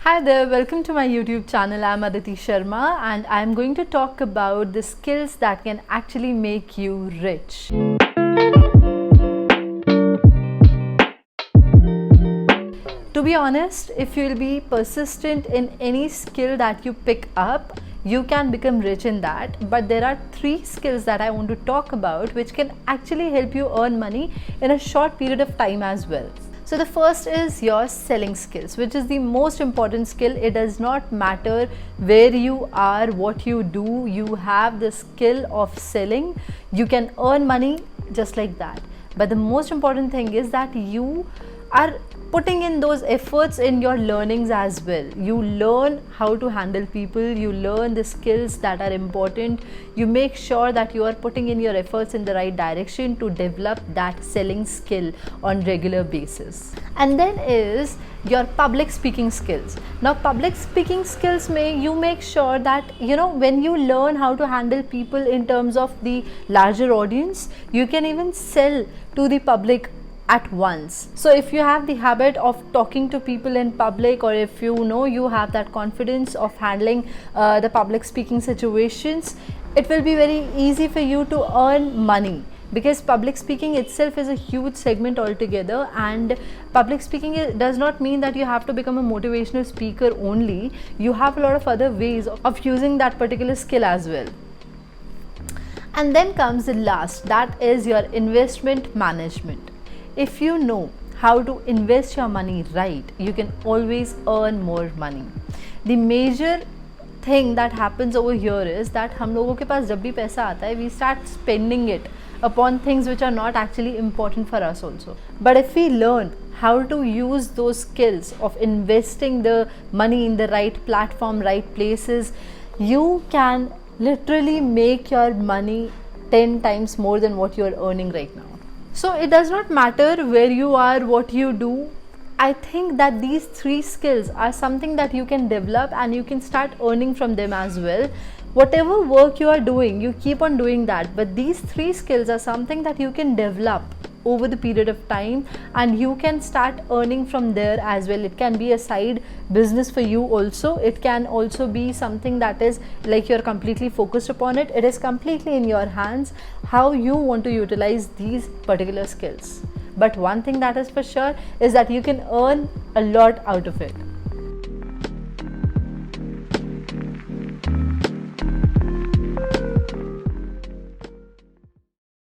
Hi there, welcome to my YouTube channel. I'm Aditi Sharma and I'm going to talk about the skills that can actually make you rich. To be honest, if you'll be persistent in any skill that you pick up, you can become rich in that. But there are 3 skills that I want to talk about which can actually help you earn money in a short period of time as well. So the first is your selling skills, which is the most important skill. It does not matter where you are, what you do, you have the skill of selling. You can earn money just like that. But the most important thing is that you are putting in those efforts in your learnings as well. You learn how to handle people, you learn the skills that are important, you make sure that you are putting in your efforts in the right direction to develop that selling skill on regular basis. And then is your public speaking skills. Now public speaking skills you make sure that when you learn how to handle people in terms of the larger audience, you can even sell to the public at once. So if you have the habit of talking to people in public, or if you have that confidence of handling the public speaking situations, it will be very easy for you to earn money, because public speaking itself is a huge segment altogether. And public speaking does not mean that you have to become a motivational speaker only. You have a lot of other ways of using that particular skill as well. And then comes the last, that is your investment management. If you know how to invest your money right, you can always earn more money. The major thing that happens over here is that हम लोगों के पास जब भी पैसा आता है, we start spending it upon things which are not actually important for us also. But if we learn how to use those skills of investing the money in the right platform, right places, you can literally make your money 10 times more than what you are earning right now. So it does not matter where you are, what you do. I think that these 3 skills are something that you can develop and you can start earning from them as well. Whatever work you are doing, you keep on doing that. But these 3 skills are something that you can develop over the period of time and you can start earning from there as well. It can be a side business for you also. It can also be something that is like you're completely focused upon it. It is completely in your hands how you want to utilize these particular skills. But one thing that is for sure is that you can earn a lot out of it.